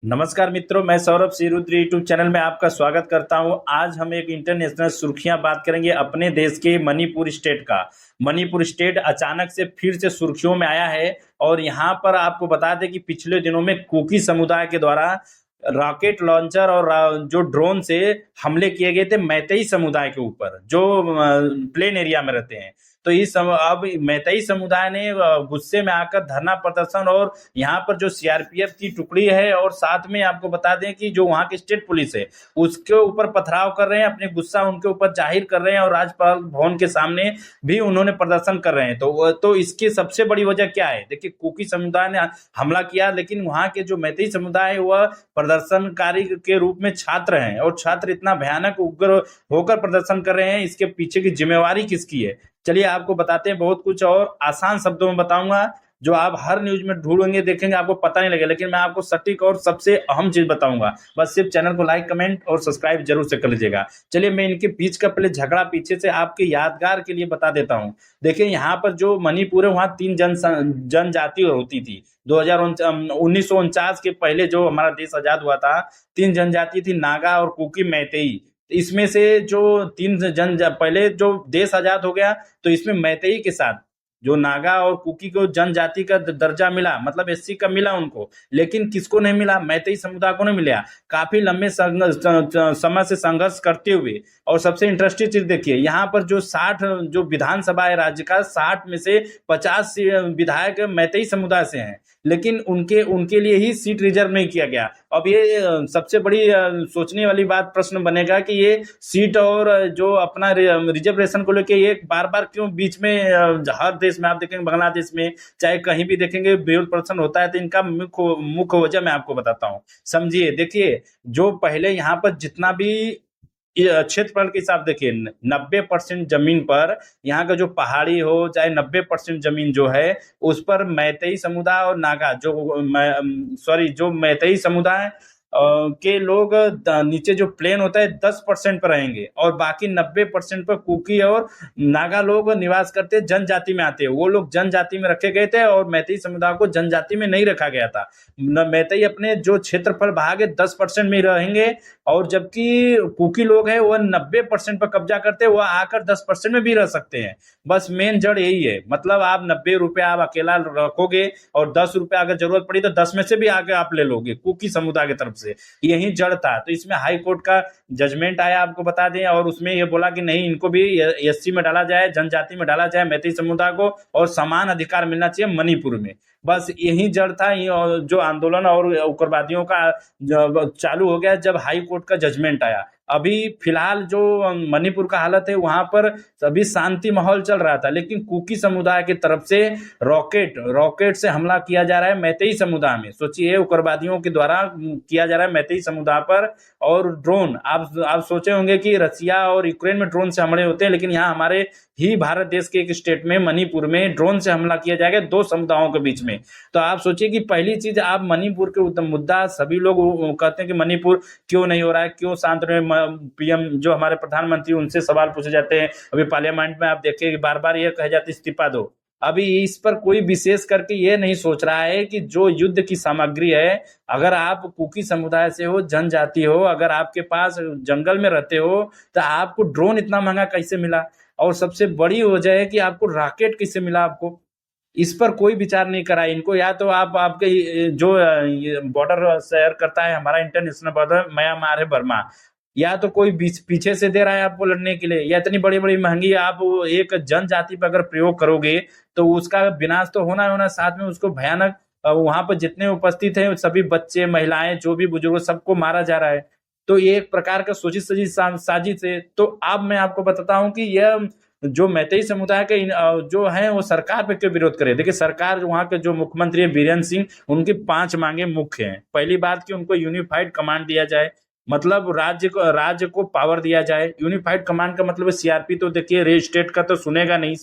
नमस्कार मित्रों, मैं सौरभ सिरुद्र यूट्यूब चैनल में आपका स्वागत करता हूं। आज हम एक इंटरनेशनल सुर्खियां बात करेंगे अपने देश के मणिपुर स्टेट का। मणिपुर स्टेट अचानक से फिर से सुर्खियों में आया है और यहां पर आपको बता दें कि पिछले दिनों में कुकी समुदाय के द्वारा रॉकेट लॉन्चर और जो ड्रोन से हमले किए गए थे मैतेई समुदाय के ऊपर, जो प्लेन एरिया में रहते हैं। तो अब मैतेई समुदाय ने गुस्से में आकर धरना प्रदर्शन और यहाँ पर जो सीआरपीएफ की टुकड़ी है और साथ में आपको बता दें कि जो वहाँ की स्टेट पुलिस है उसके ऊपर पथराव कर रहे हैं, अपने गुस्सा उनके ऊपर जाहिर कर रहे हैं और राज्यपाल भवन के सामने भी उन्होंने प्रदर्शन कर रहे हैं। तो इसकी सबसे बड़ी वजह क्या है? देखिए, कुकी समुदाय ने हमला किया, लेकिन वहाँ के जो मैतेई समुदाय है वह प्रदर्शनकारी के रूप में छात्र हैं और छात्र इतना भयानक उग्र होकर प्रदर्शन कर रहे हैं। इसके पीछे की जिम्मेवारी किसकी है? चलिए आपको बताते हैं। बहुत कुछ और आसान शब्दों में बताऊंगा जो आप हर न्यूज में ढूंढेंगे, देखेंगे, आपको पता नहीं लगेगा, लेकिन मैं आपको सटीक और सबसे अहम चीज बताऊंगा। बस सिर्फ चैनल को लाइक, कमेंट और सब्सक्राइब जरूर से कर लीजिएगा। चलिए मैं इनके बीच का पहले झगड़ा पीछे से आपके यादगार के लिए बता देता हूँ। देखिए, यहाँ पर जो मणिपुर है वहाँ तीन जनजाति होती थी। 1949 के पहले जो हमारा देश आजाद हुआ था, तीन जनजाति थी, नागा और कुकी, मैतेई। इसमें से जो तीन पहले जो देश आजाद हो गया तो इसमें मैतेई के साथ जो नागा और कुकी को जनजाति का दर्जा मिला, मतलब एससी का मिला उनको, लेकिन किसको नहीं मिला? मैतेई समुदाय को नहीं मिला। काफी लंबे समय से संघर्ष करते हुए। और सबसे इंटरेस्टिंग चीज देखिए, यहाँ पर जो 60 जो विधानसभा है राज्य का, 60 में से 50 विधायक मैतेई समुदाय से हैं, लेकिन उनके उनके लिए ही सीट रिजर्व नहीं किया गया। अब ये सबसे बड़ी सोचने वाली बात प्रश्न बनेगा कि ये सीट और जो अपना रिजर्वेशन को लेके ये बार बार क्यों बीच में हर देश में आप देखेंगे, बांग्लादेश में चाहे कहीं भी देखेंगे विरोध प्रदर्शन होता है। तो इनका मुख्य मुख्य वजह मैं आपको बताता हूँ, समझिए। देखिए, जो पहले यहाँ पर जितना भी क्षेत्रफल के हिसाब देखिए, 90% जमीन पर यहाँ का जो पहाड़ी हो चाहे 90% जमीन जो है उस पर मैतेई समुदाय और नागा जो मैतेई समुदाय के लोग नीचे जो प्लेन होता है 10% पर रहेंगे और बाकी 90% पर कुकी और नागा लोग निवास करते, जनजाति में आते हैं। वो लोग जनजाति में रखे गए थे और मैतेई समुदाय को जनजाति में नहीं रखा गया था। मैतेई अपने जो क्षेत्रफल भाग है 10% में ही रहेंगे और जबकि कुकी लोग हैं वह 90% पर कब्जा करते हैं, वह आकर 10% में भी रह सकते हैं। बस मेन जड़ यही है। मतलब आप 90 रुपया आप अकेला रखोगे और 10 रुपया अगर जरूरत पड़ी तो 10 में से भी आगे आप ले लोगे कुकी समुदाय की तरफ से। यही जड़ था। तो इसमें हाई कोर्ट का जजमेंट आया, आपको बता दें, और उसमें ये बोला कि नहीं, इनको भी एससी में डाला जाए, जनजाति में डाला जाए मैतेई समुदाय को, और समान अधिकार मिलना चाहिए मणिपुर में। बस यही जड़ था। जो आंदोलन और उग्रवादियों का चालू हो गया जब हाई कोर्ट का जजमेंट आया। अभी फिलहाल जो मणिपुर का हालत है वहां पर अभी शांति माहौल चल रहा था, लेकिन कुकी समुदाय की तरफ से रॉकेट से हमला किया जा रहा है मैतेई समुदाय में। सोचिए, उग्रवादियों के द्वारा किया जा रहा है मैतेई समुदाय पर। और ड्रोन, आप सोचे होंगे कि रसिया और यूक्रेन में ड्रोन से हमले होते हैं, लेकिन यहाँ हमारे ही भारत देश के एक स्टेट में मणिपुर में ड्रोन से हमला किया जाएगा दो समुदायों के बीच में। तो आप सोचिए कि पहली चीज, आप मणिपुर के मुद्दा, सभी लोग कहते हैं कि मणिपुर क्यों नहीं हो रहा है, क्यों शांत रहे। पीएम जो हमारे प्रधानमंत्री, उनसे सवाल पूछे जाते हैं। अभी पार्लियामेंट में आप देखिए कि बार बार ये कहे जाते इस्तीफा दो। अभी इस पर कोई विशेष करके ये नहीं सोच रहा है कि जो युद्ध की सामग्री है, अगर आप कुकी समुदाय से हो, जनजाति हो, अगर आपके पास जंगल में रहते हो, तो आपको ड्रोन इतना महंगा कैसे मिला? और सबसे बड़ी वजह है कि आपको रॉकेट कैसे मिला? आपको इस पर कोई विचार नहीं करा इनको। या तो आप आपके जो बॉर्डर शेयर करता है हमारा इंटरनेशनल बॉर्डर म्यांमार है, बर्मा, या तो कोई पीछे से दे रहा है आपको लड़ने के लिए, या इतनी बड़ी बड़ी महंगी आप एक जनजाति पर अगर प्रयोग करोगे तो उसका विनाश तो होना होना, साथ में उसको भयानक वहां पर जितने उपस्थित हैं सभी बच्चे, महिलाएं, जो भी बुजुर्ग, सबको मारा जा रहा है। तो ये एक प्रकार का सोची सजी साजिश है। तो अब मैं आपको बताता हूँ कि यह जो मैतेई समुदाय के जो है वो सरकार पे क्यों विरोध करे। देखिए, सरकार वहाँ के जो मुख्यमंत्री है बीरेंद्र सिंह, उनकी 5 मांगे मुख्य हैं। पहली बात कि उनको यूनिफाइड कमांड दिया जाए, मतलब राज्य को पावर दिया जाए। यूनिफाइड कमांड का मतलब है सीआरपी। तो देखिए, स्टेट का तो सुनेगा नहीं,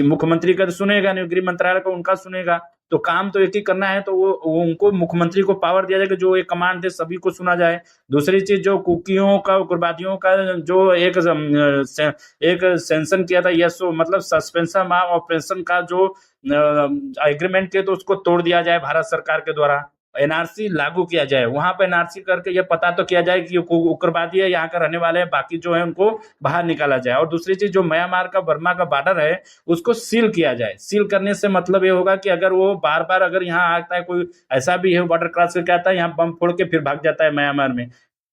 मुख्यमंत्री का तो सुनेगा नहीं, गृह मंत्रालय का उनका सुनेगा। तो काम तो एक ही करना है, तो वो उनको मुख्यमंत्री को पावर दिया जाएगा, जो एक कमांड दे, सभी को सुना जाए। दूसरी चीज, जो कुकियों का, उग्रवादियों का जो एक सेंशन किया था, यस, मतलब सस्पेंशन ऑपरेशन का जो एग्रीमेंट किया, तो उसको तोड़ दिया जाए भारत सरकार के द्वारा। एनआरसी लागू किया जाए, वहां पर एनआरसी करके ये पता तो किया जाए कि ये उग्रवादी है, यहाँ का रहने वाले हैं, बाकी जो है उनको बाहर निकाला जाए। और दूसरी चीज, जो म्यांमार का बर्मा का बॉर्डर है उसको सील किया जाए। सील करने से मतलब ये होगा कि अगर वो बार बार अगर यहाँ आता है, कोई ऐसा भी है बॉर्डर क्रॉस करके आता है, यहाँ बम फोड़ के फिर भाग जाता है म्यांमार में,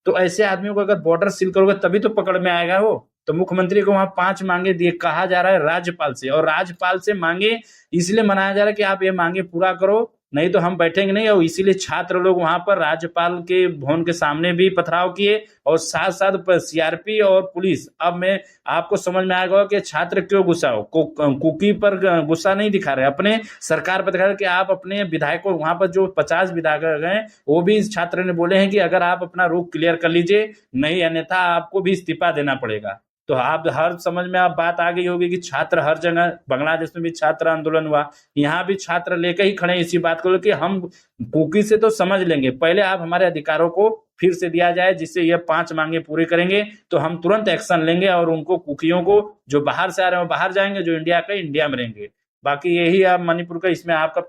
तो ऐसे आदमियों को अगर बॉर्डर सील करोगे तभी तो पकड़ में आएगा वो। तो मुख्यमंत्री को वहां 5 मांगे दिए, कहा जा रहा है राज्यपाल से, और राज्यपाल से मांगे इसलिए मनाया जा रहा है कि आप ये मांगे पूरा करो, नहीं तो हम बैठेंगे नहीं। और इसीलिए छात्र लोग वहां पर राज्यपाल के भवन के सामने भी पथराव किए, और साथ साथ सीआरपी और पुलिस। अब मैं आपको समझ में आएगा कि छात्र क्यों गुस्सा हो, कुकी पर गुस्सा नहीं दिखा रहे, अपने सरकार पर दिखा रहे कि आप अपने विधायकों, वहां पर जो 50 विधायक हैं वो भी इस छात्र ने बोले हैं कि अगर आप अपना रुख क्लियर कर लीजिए, नहीं अन्यथा आपको भी इस्तीफा देना पड़ेगा। तो आप हर समझ में आप बात आ गई होगी कि छात्र हर जगह, बांग्लादेश में भी छात्र आंदोलन हुआ, यहाँ भी छात्र लेकर ही खड़े इसी बात को कि हम कुकी से तो समझ लेंगे, पहले आप हमारे अधिकारों को फिर से दिया जाए, जिससे ये 5 मांगे पूरी करेंगे तो हम तुरंत एक्शन लेंगे, और उनको कुकियों को जो बाहर से आ रहे हैं वो बाहर जाएंगे, जो इंडिया का इंडिया में रहेंगे। बाकी यही आप मणिपुर का, इसमें आपका